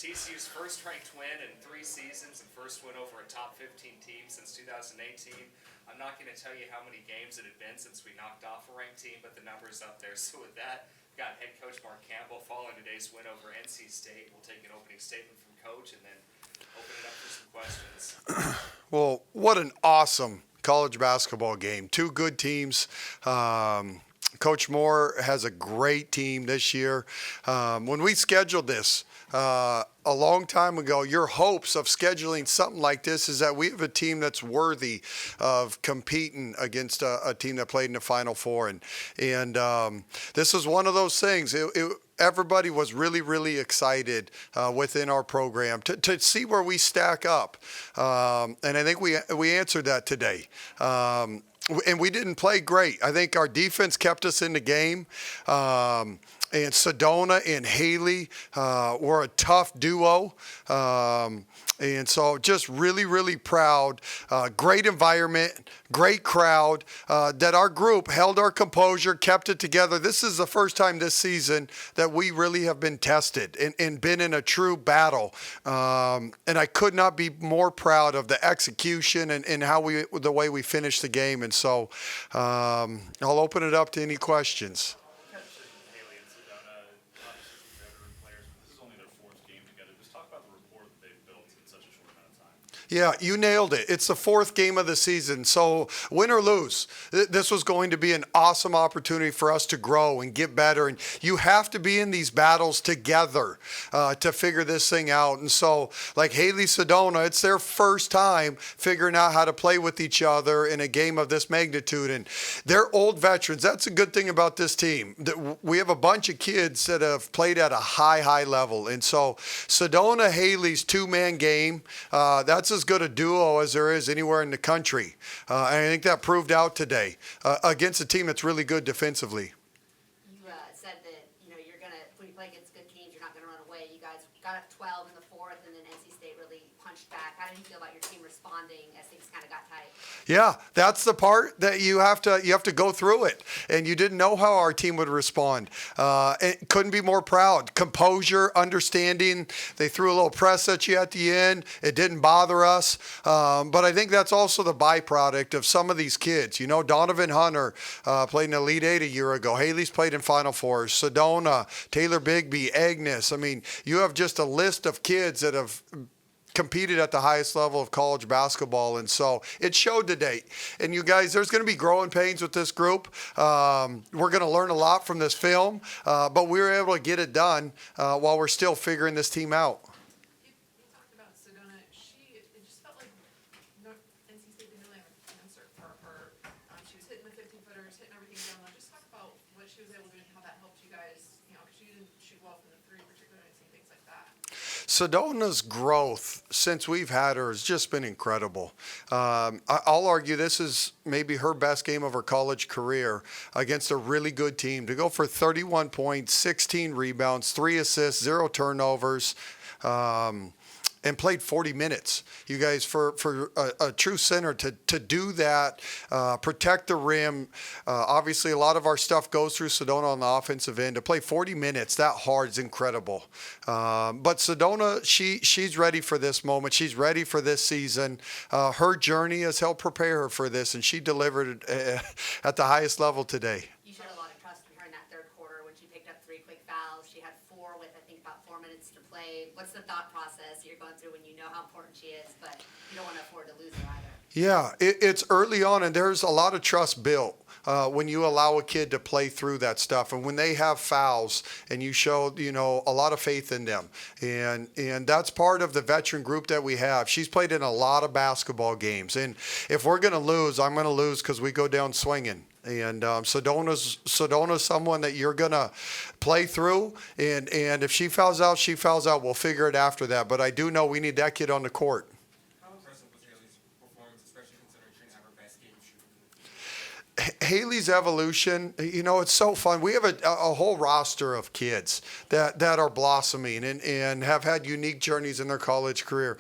TCU's first-ranked win in 3 seasons and first win over a top 15 team since 2018. I'm not going to tell you how many games it had been since we knocked off a ranked team, but the number's up there. So with that, we've got head coach Mark Campbell following today's win over NC State. We'll take an opening statement from coach and then open it up for some questions. Well, what an awesome college basketball game. 2 good teams. Coach Moore has a great team this year. When we scheduled this a long time ago, your hopes of scheduling something like this is that we have a team that's worthy of competing against a team that played in the Final Four. And this is one of those things. Everybody was really, really excited within our program to see where we stack up. And I think we answered that today. And we didn't play great. I think our defense kept us in the game. And Sedona and Hailey were a tough duo. And so just really, really proud. Great environment, great crowd, that our group held our composure, kept it together. This is the first time this season that we really have been tested and been in a true battle. And I could not be more proud of the execution and the way we finished the game. And so I'll open it up to any questions. Hailey and Sedona, obviously some veteran players, but this is only their 4th game together. Just talk about the rapport that they've built in such a short amount of time. Yeah, you nailed it. It's the 4th game of the season. So win or lose, this was going to be an awesome opportunity for us to grow and get better. And you have to be in these battles together to figure this thing out. And so like Hailey, Sedona, it's their first time figuring out how to play with each other in a game of this magnitude. And they're old veterans. That's a good thing about this team. We have a bunch of kids that have played at a high level. And so Sedona, Hailey's 2-man game, that's as good a duo as there is anywhere in the country. And I think that proved out today against a team that's really good defensively. You said that, you're going to, when you play against good teams, you're not going to run away. You guys got up 12 in the 4th, and then NC State really punched back. How did you feel about your team responding as things kind of got tight? Yeah, that's the part that you have to go through it. And you didn't know how our team would respond. It couldn't be more proud. Composure, understanding. They threw a little press at you at the end. It didn't bother us. But I think that's also the byproduct of some of these kids. Donovan Hunter played in Elite 8 a year ago. Hailey's played in Final Fours. Sedona, Taylor Bigby, Agnes. I mean, you have just a list of kids that have competed at the highest level of college basketball, and so it showed today. And you guys, there's going to be growing pains with this group. We're going to learn a lot from this film, but we were able to get it done while we're still figuring this team out. You talked about Sedona. It just felt like NC State didn't really have an answer for her. She was hitting the 15-footers, hitting everything down low. Just talk about what she was able to do and how that helped you guys, because she didn't shoot well from the 3 particularly, and things like that. Sedona's growth since we've had her has just been incredible. I'll argue this is maybe her best game of her college career against a really good team. To go for 31 points, 16 rebounds, 3 assists, 0 turnovers, and played 40 minutes. You guys, for a true center to do that, protect the rim. Obviously, a lot of our stuff goes through Sedona on the offensive end. To play 40 minutes that hard is incredible. But Sedona, she's ready for this moment. She's ready for this season. Her journey has helped prepare her for this, and she delivered at the highest level today. You showed a lot of trust in her in that 3rd quarter when she picked up 3 quick fouls. She had 4 with, I think, about 4 minutes to play. What's the thought process you're going through when you know how important she is, but you don't want to afford to lose her either? Yeah, it's early on, and there's a lot of trust built when you allow a kid to play through that stuff. And when they have fouls and you show, a lot of faith in them. And that's part of the veteran group that we have. She's played in a lot of basketball games. And if we're going to lose, I'm going to lose because we go down swinging. And Sedona's someone that you're going to play through. And if she fouls out, she fouls out. We'll figure it after that. But I do know we need that kid on the court. How impressive was Hailey's performance, especially considering she didn't have her best game shooting? Hailey's evolution, it's so fun. We have a whole roster of kids that are blossoming and have had unique journeys in their college career.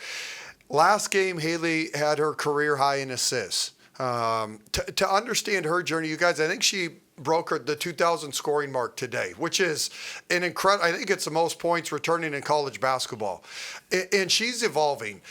Last game, Hailey had her career high in assists. To understand her journey, you guys, I think she broke the 2,000 scoring mark today, which is an incredible. I think it's the most points returning in college basketball, and she's evolving.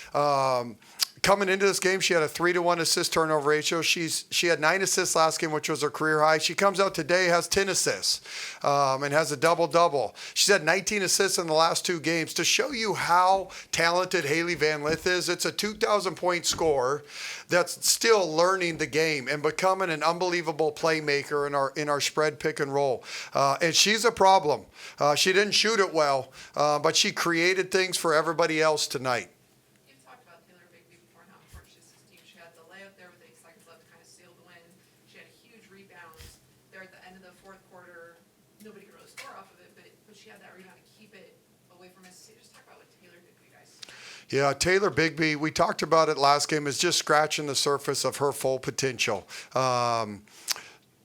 Coming into this game, she had a 3-to-1 assist turnover ratio. She had 9 assists last game, which was her career high. She comes out today, has 10 assists, and has a double-double. She's had 19 assists in the last 2 games. To show you how talented Hailey Van Lith is, it's a 2,000-point scorer that's still learning the game and becoming an unbelievable playmaker in our spread pick and roll. And she's a problem. She didn't shoot it well, but she created things for everybody else tonight. You've talked about Taylor Bigby before and how important she is to this team. She had the layup there with 8 seconds left to kind of seal the win. She had huge rebounds there at the end of the fourth quarter. Nobody could really score off of it, but she had that rebound to keep it away from Mississippi. Just talk about what Taylor Bigby, guys. Yeah, Taylor Bigby, we talked about it last game, is just scratching the surface of her full potential.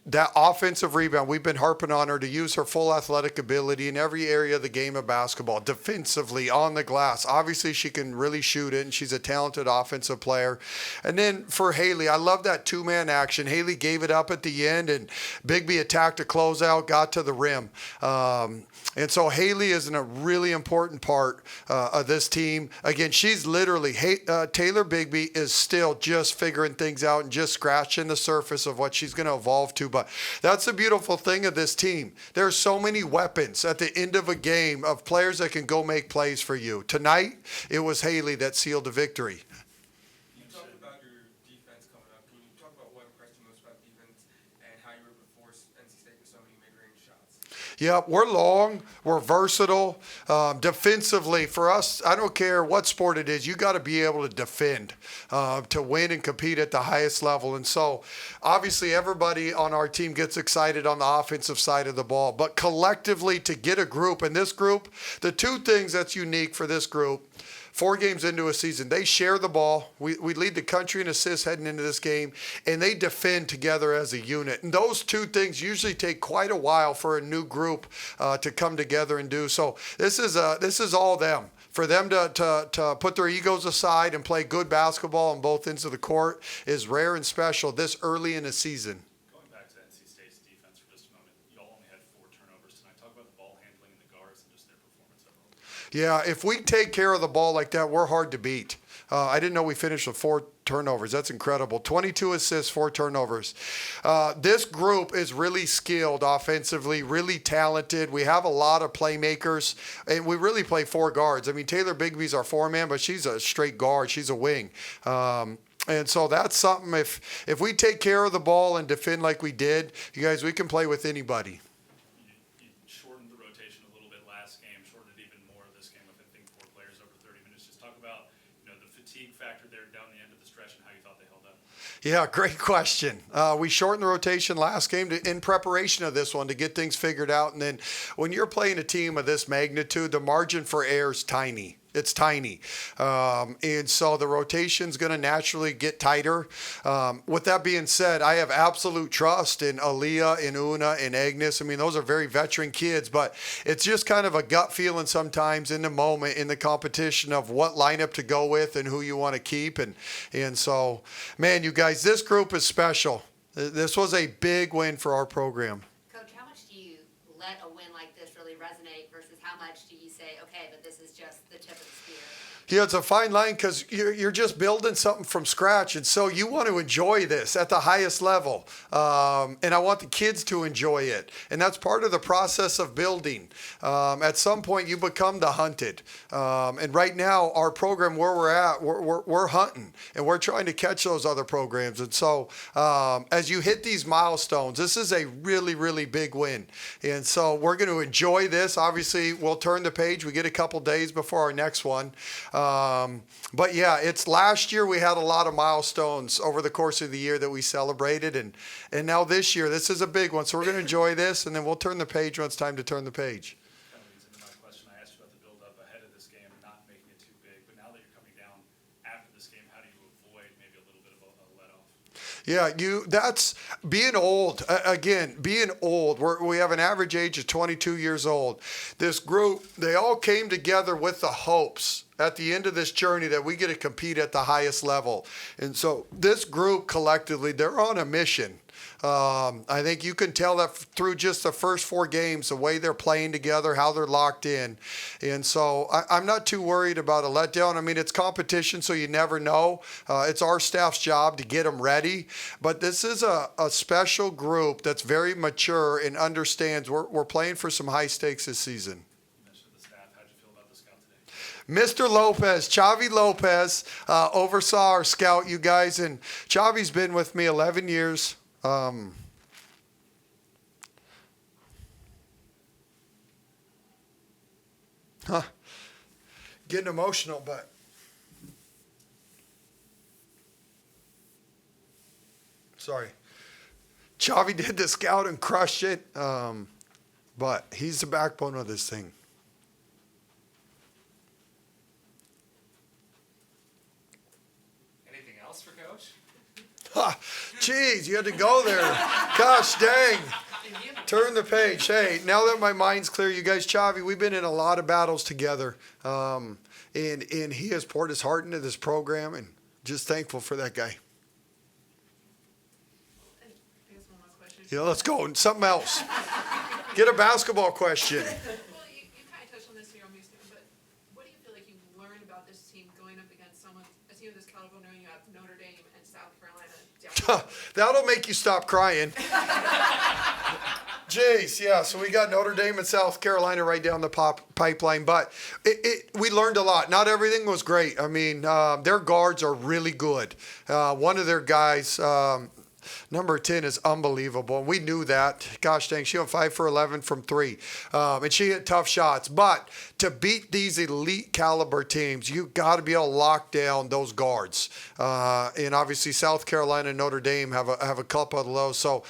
That offensive rebound, we've been harping on her to use her full athletic ability in every area of the game of basketball, defensively, on the glass. Obviously, she can really shoot it, and she's a talented offensive player. And then for Hailey, I love that 2-man action. Hailey gave it up at the end, and Bigby attacked a closeout, got to the rim. And so Hailey is a really important part of this team. Again, she's literally, Taylor Bigby is still just figuring things out and just scratching the surface of what she's going to evolve to. But that's the beautiful thing of this team. There's so many weapons at the end of a game of players that can go make plays for you. Tonight, it was Hailey that sealed the victory. You talked about your defense coming up. Can you talk about what impressed you most about defense and how you were able to force NC State with so many mid-range shots? Yeah, we're long, we're versatile. Defensively, for us, I don't care what sport it is, you got to be able to defend to win and compete at the highest level. And so, obviously, everybody on our team gets excited on the offensive side of the ball. But collectively, to get a group, and this group, the 2 things that's unique for this group, 4 games into a season, they share the ball. We lead the country in assists heading into this game, and they defend together as a unit. And those 2 things usually take quite a while for a new group to come together and do. So this is all them. For them to put their egos aside and play good basketball on both ends of the court is rare and special this early in the season. Going back to NC State's defense for just a moment, you all only had 4 turnovers tonight. Talk about the ball handling and the guards and just their performance overall. Yeah, if we take care of the ball like that, we're hard to beat. I didn't know we finished with 4 turnovers. That's incredible. 22 assists, 4 turnovers. This group is really skilled offensively, really talented. We have a lot of playmakers, and we really play 4 guards. I mean, Taylor Bigby's our 4-man, but she's a straight guard. She's a wing. And so that's something, if we take care of the ball and defend like we did, you guys, we can play with anybody. You shortened the rotation a little bit last game, shortened it even more this game with, I think, 4 players over 30 minutes. Just talk about, the fatigue factor there down the end of the stretch and how you thought they held up. Yeah, great question. We shortened the rotation last game in preparation of this one to get things figured out. And then when you're playing a team of this magnitude, the margin for error is tiny. It's tiny. And so the rotation's going to naturally get tighter. With that being said, I have absolute trust in Aaliyah, in Una, in Agnes. I mean, those are very veteran kids, but it's just kind of a gut feeling sometimes in the moment in the competition of what lineup to go with and who you want to keep. And so, man, you guys, this group is special. This was a big win for our program. Coach, how much do you let a win like this really resonate versus how much do you say, okay, but this is just the tip of the spear? Yeah, it's a fine line because you're just building something from scratch. And so you want to enjoy this at the highest level. And I want the kids to enjoy it. And that's part of the process of building. At some point, you become the hunted. And right now, our program where we're at, we're hunting. And we're trying to catch those other programs. And so as you hit these milestones, this is a really, really big win. And so we're going to enjoy this. Obviously, we'll turn the page. We get a couple days before our next one. But yeah, it's last year we had a lot of milestones over the course of the year that we celebrated, and now this year, this is a big one. So we're going to enjoy this, and then we'll turn the page when it's time to turn the page. Kind of leads into my question. I asked you about the build-up ahead of this game and not making it too big, but now that you're coming down after this game, how do you avoid maybe a little bit of a let-off? Yeah, that's being old. Again, being old. We have an average age of 22 years old. This group, they all came together with the hopes at the end of this journey that we get to compete at the highest level. And so this group collectively, they're on a mission. I think you can tell that through just the first 4 games, the way they're playing together, how they're locked in. And so I'm not too worried about a letdown. I mean, it's competition, so you never know. It's our staff's job to get them ready. But this is a special group that's very mature and understands we're playing for some high stakes this season. You mentioned the staff. How'd you feel about the scout today? Mr. Lopez, Chavi Lopez, oversaw our scout, you guys, and Chavi's been with me 11 years. Getting emotional, but sorry. Chavi did the scout and crushed it, but he's the backbone of this thing. Anything else for Coach? Jeez, you had to go there. Gosh dang. Turn the page. Hey, now that my mind's clear, you guys, Chavi, we've been in a lot of battles together. And he has poured his heart into this program, and just thankful for that guy. I guess one last question. Yeah, let's go. Something else. Get a basketball question. Well, you kind of touched on this here on Postgame, but what do you feel like you learned about this team going up against a team of this caliber, knowing you have Notre Dame and South Carolina down? That'll make you stop crying. Jeez, yeah, so we got Notre Dame and South Carolina right down the pipeline, but we learned a lot. Not everything was great. I mean, their guards are really good. One of their guys, number 10, is unbelievable. And we knew that. Gosh dang, she went 5 for 11 from 3. And she hit tough shots. But to beat these elite caliber teams, you got to be able to lock down those guards. And obviously South Carolina and Notre Dame have a couple of those. So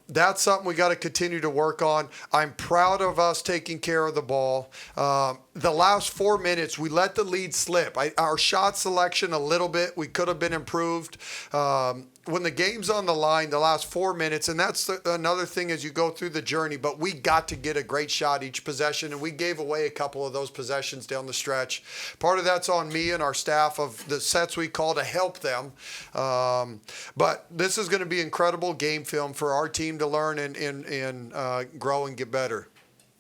that's something we got to continue to work on. I'm proud of us taking care of the ball. The last 4 minutes, we let the lead slip. Our shot selection a little bit, we could have been improved. When the game's on the line, the last 4 minutes, and that's another thing as you go through the journey, but we got to get a great shot each possession, and we gave away a couple of those possessions down the stretch. Part of that's on me and our staff of the sets we call to help them. But this is going to be incredible game film for our team to learn and grow and get better.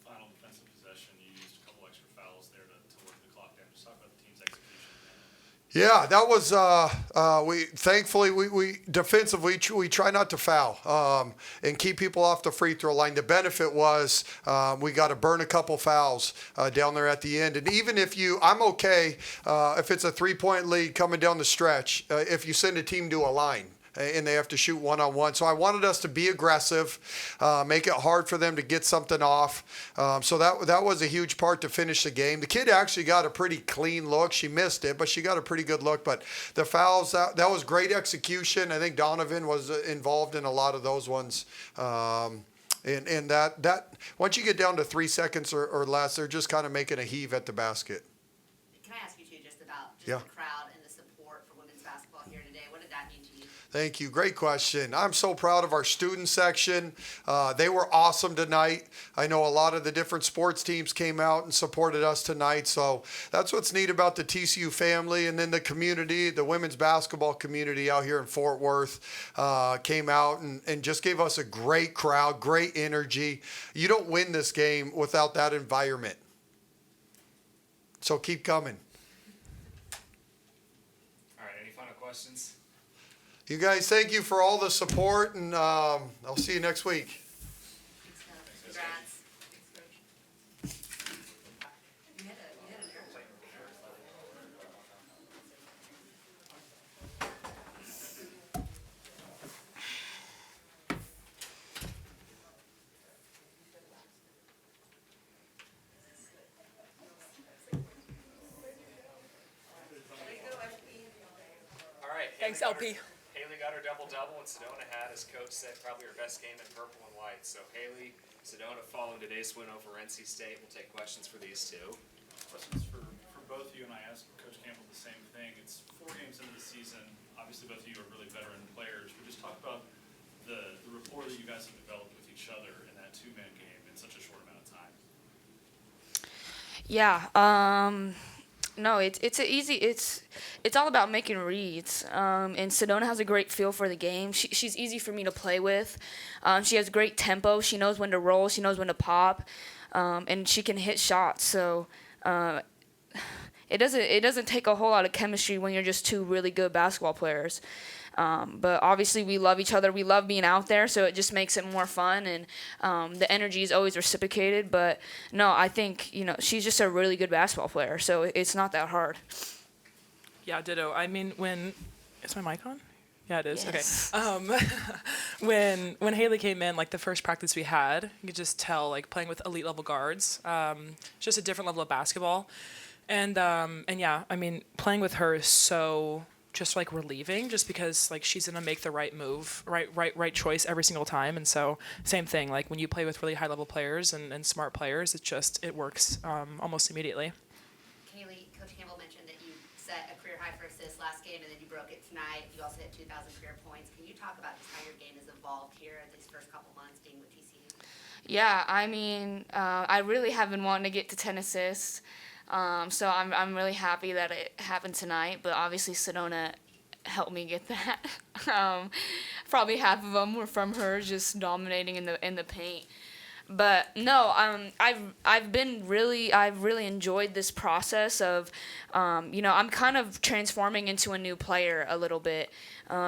Final defensive possession, you used a couple extra fouls there to work the clock down. Just talk about the team's execution. Yeah, that was we defensively we try not to foul and keep people off the free throw line. The benefit was we got to burn a couple fouls down there at the end. And even if I'm okay if it's a 3-point lead coming down the stretch, if you send a team to a line and they have to shoot one-on-one. So I wanted us to be aggressive, make it hard for them to get something off. So that was a huge part to finish the game. The kid actually got a pretty clean look. She missed it, but she got a pretty good look. But the fouls, that was great execution. I think Donovan was involved in a lot of those ones. And that once you get down to 3 seconds or less, they're just kind of making a heave at the basket. Can I ask you too, just about Yeah. the crowd and the support for women's basketball here today? What did that mean to you? Thank you. Great question. I'm so proud of our student section. They were awesome tonight. I know a lot of the different sports teams came out and supported us tonight. So that's what's neat about the TCU family. And then the community, the women's basketball community out here in Fort Worth came out and just gave us a great crowd, great energy. You don't win this game without that environment. So keep coming. All right, any final questions? You guys, thank you for all the support, and I'll see you next week. Congrats. You hit an airplane. All right. Thanks, Haley got LP. Hailey got her double-double, and Sedona had, as Coach said, probably her best game in purple and white. So Hailey, Sedona following today's win over NC State. We'll take questions for these two. Questions for both of you, and I asked Coach Campbell the same thing. It's 4 games into the season. Obviously, both of you are really veteran players, but just talk about the rapport that you guys have developed with each other in that 2-man game in such a short amount of time. Yeah, No, it's a easy. It's all about making reads. And Sedona has a great feel for the game. She's easy for me to play with. She has great tempo. She knows when to roll. She knows when to pop, and she can hit shots. So it doesn't take a whole lot of chemistry when you're just two really good basketball players. But obviously we love each other. We love being out there, so it just makes it more fun, and the energy is always reciprocated. But no, I think she's just a really good basketball player, so it's not that hard. Yeah, ditto. I mean, is my mic on? Yeah, it is. Yes. Okay. When Hailey came in, like the first practice we had, you could just tell, like playing with elite level guards, it's just a different level of basketball, and yeah, I mean, playing with her is so just like relieving, just because like she's gonna make the right move, right choice every single time. And so same thing, like when you play with really high level players and smart players, it works almost immediately. Hailey, Coach Campbell mentioned that you set a career high for assists last game, and then you broke it tonight. You also hit 2,000 career points. Can you talk about just how your game has evolved here these first couple months being with TCU? Yeah, I mean, I really have been wanting to get to 10 assists. So I'm really happy that it happened tonight, but obviously Sedona helped me get that. Probably half of them were from her just dominating in the paint. But no, I've really enjoyed this process of, I'm kind of transforming into a new player a little bit.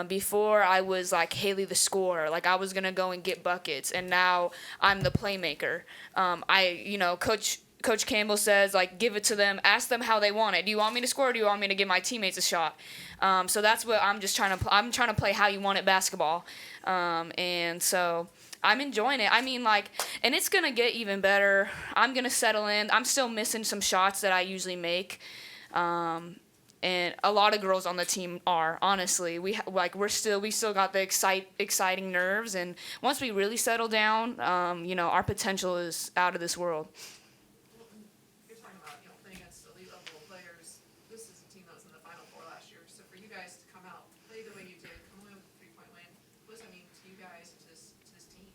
Before I was like Hailey the scorer, like I was gonna go and get buckets, and now I'm the playmaker. Coach Campbell says, like, give it to them, ask them how they want it. Do you want me to score, or do you want me to give my teammates a shot? So that's what I'm just trying to I'm trying to play how you want it basketball. And so I'm enjoying it. I mean, like, and it's going to get even better. I'm going to settle in. I'm still missing some shots that I usually make. And a lot of girls on the team are, honestly. We still got the exciting nerves, and once we really settle down, our potential is out of this world. You're talking about, playing against elite level players. This is a team that was in the Final Four last year. So for you guys to come out, play the way you did, come away with a 3-point win, what does that mean to you guys, to this team?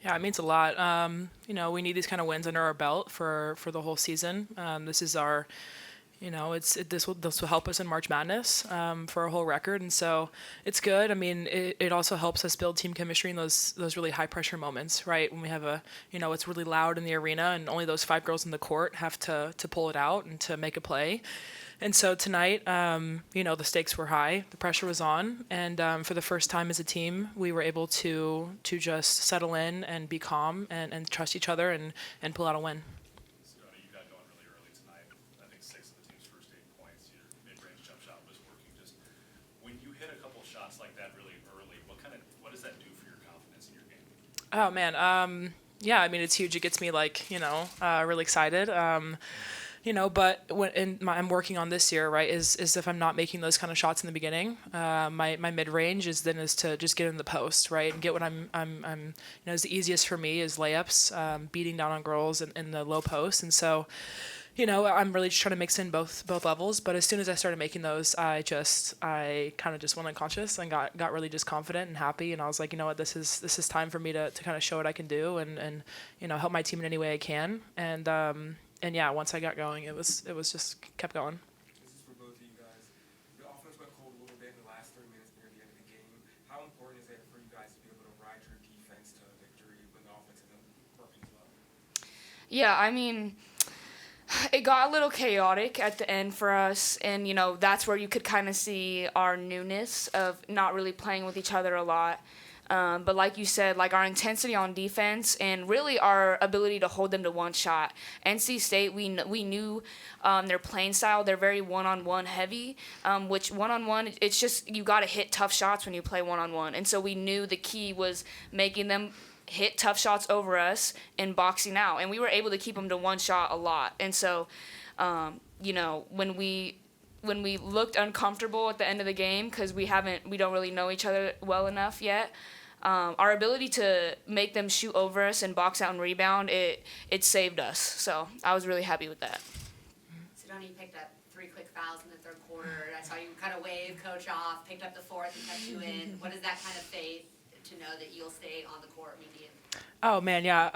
Yeah, it means a lot. We need these kind of wins under our belt for the whole season. This is our, this will help us in March Madness for our whole record, and so it's good. I mean, it also helps us build team chemistry in those really high pressure moments, right? When we have it's really loud in the arena, and only those 5 girls in the court have to pull it out and to make a play. And so tonight, the stakes were high, the pressure was on, and for the first time as a team, we were able to just settle in and be calm and trust each other and pull out a win. Sedona, you got going really early tonight. I think 6 of the team's first 8 points. Your mid-range jump shot was working. Just when you hit a couple shots like that really early, what does that do for your confidence in your game? Oh man, yeah, I mean it's huge. It gets me really excited. But I'm working on this year, right, is if I'm not making those kind of shots in the beginning, my mid-range is to just get in the post, right, and get what I'm is the easiest for me is layups, beating down on girls in the low post. And so, I'm really just trying to mix in both levels. But as soon as I started making those, I kind of just went unconscious and got really just confident and happy. And I was like, you know what, this is time for me to kind of show what I can do and help my team in any way I can. And yeah, once I got going, it was just kept going. This is for both of you guys. The offense went cold a little bit in the last 3 minutes near the end of the game. How important is it for you guys to be able to ride your defense to victory when the offense isn't working as well? Yeah, I mean, it got a little chaotic at the end for us, and that's where you could kind of see our newness of not really playing with each other a lot. But like you said, like our intensity on defense and really our ability to hold them to one shot. NC State, we knew their playing style. They're very one-on-one heavy, which one-on-one, it's just you got to hit tough shots when you play one-on-one. And so we knew the key was making them hit tough shots over us and boxing out. And we were able to keep them to one shot a lot. And so, when we looked uncomfortable at the end of the game because we don't really know each other well enough yet, our ability to make them shoot over us and box out and rebound, it saved us. So I was really happy with that. Sedona, you picked up 3 quick fouls in the third quarter. I saw you kind of wave coach off, picked up the 4th and kept you in. What is that kind of faith to know that you'll stay on the court maybe in Oh man, yeah.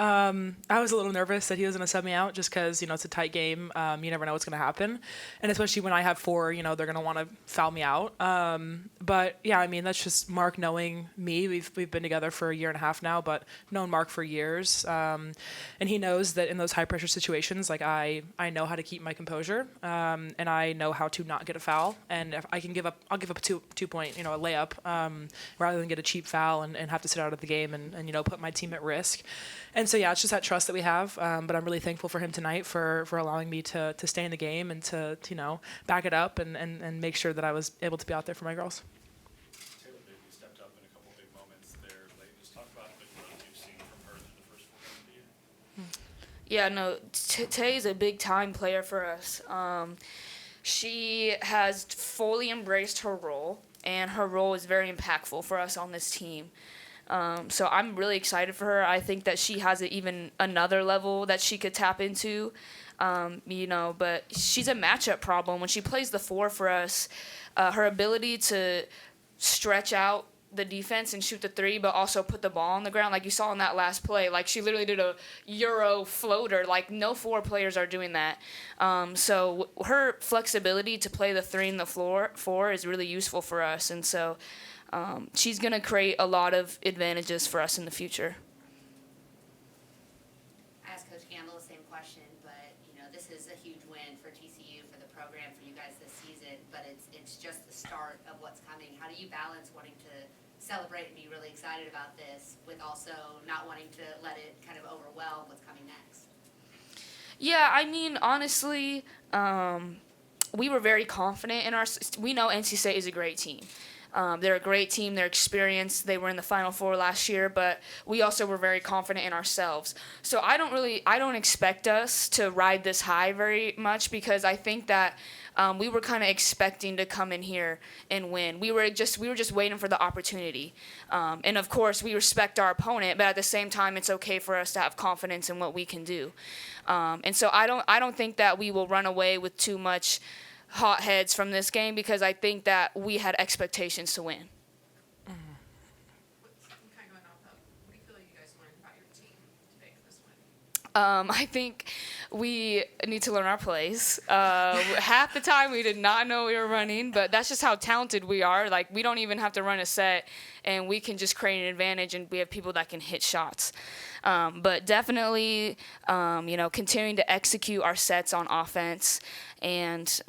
I was a little nervous that he was going to sub me out just because it's a tight game. You never know what's going to happen, and especially when I have 4, they're going to want to foul me out. But yeah, I mean that's just Mark knowing me. We've been together for a year and a half now, but known Mark for years, and he knows that in those high pressure situations, like I know how to keep my composure, and I know how to not get a foul. And if I can I'll give up a 2-point, a layup, rather than get a cheap foul and have to sit out of the game and put my team at risk. And so, yeah, it's just that trust that we have. But I'm really thankful for him tonight for allowing me to stay in the game and to back it up and make sure that I was able to be out there for my girls. Taylor Baby stepped up in a couple big moments there late. Just talk about the growth you've seen from her through the first 4 games of the year. Yeah, no, Tay's a big time player for us. She has fully embraced her role, and her role is very impactful for us on this team. So I'm really excited for her. I think that she has even another level that she could tap into, but she's a matchup problem. When she plays the 4 for us, her ability to stretch out the defense and shoot the 3, but also put the ball on the ground, like you saw in that last play. Like, she literally did a Euro floater. Like, no 4 players are doing that. So her flexibility to play the 3 and the 4 is really useful for us. And so she's going to create a lot of advantages for us in the future. I asked Coach Campbell the same question, but this is a huge win for TCU, for the program, for you guys this season, but it's just the start of what's coming. How do you balance wanting to celebrate and be really excited about this with also not wanting to let it kind of overwhelm what's coming next? Yeah, I mean, honestly, we were very confident in we know NC State is a great team. They're a great team. They're experienced. They were in the Final Four last year, but we also were very confident in ourselves. So I don't expect us to ride this high very much, because I think that we were kind of expecting to come in here and win. We were just waiting for the opportunity. And of course, we respect our opponent, but at the same time, it's okay for us to have confidence in what we can do. And so I don't think that we will run away with too much hot heads from this game, because I think that we had expectations to win. Kind of going off of, what do you feel like you guys learned about your team today for this win? I think we need to learn our plays. Half the time we did not know we were running, but that's just how talented we are. Like, we don't even have to run a set, and we can just create an advantage, and we have people that can hit shots. But definitely, continuing to execute our sets on offense, and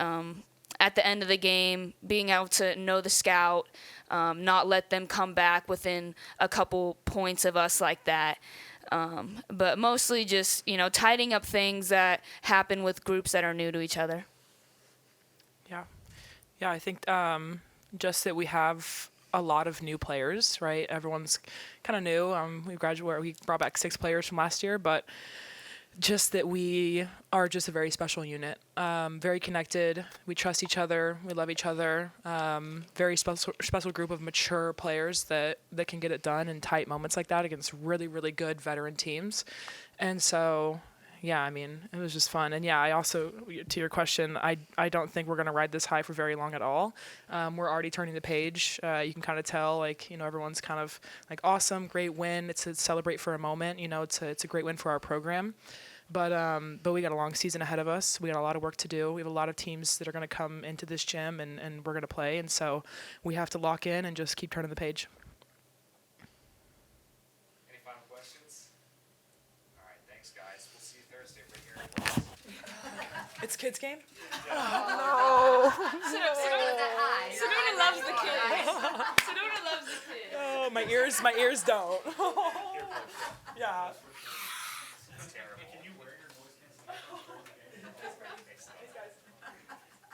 at the end of the game, being able to know the scout, not let them come back within a couple points of us like that. But mostly just, tidying up things that happen with groups that are new to each other. Yeah, I think just that we have a lot of new players, right? Everyone's kind of new. We brought back 6 players from last year, but just that we are just a very special unit, very connected. We trust each other. We love each other. Very special group of mature players that can get it done in tight moments like that against really, really good veteran teams. And so, yeah, I mean, it was just fun. And yeah, I also, to your question, I don't think we're going to ride this high for very long at all. We're already turning the page. You can kind of tell, everyone's kind of like, awesome, great win. It's to celebrate for a moment. It's a great win for our program. But we got a long season ahead of us. We got a lot of work to do. We have a lot of teams that are going to come into this gym, and we're going to play. And so we have to lock in and just keep turning the page. Any final questions? All right, thanks, guys. We'll see you Thursday right here. It's kids' game? No. Sedona that high. Sedona loves the kids. Sedona loves the kids. Oh, my ears don't. Yeah.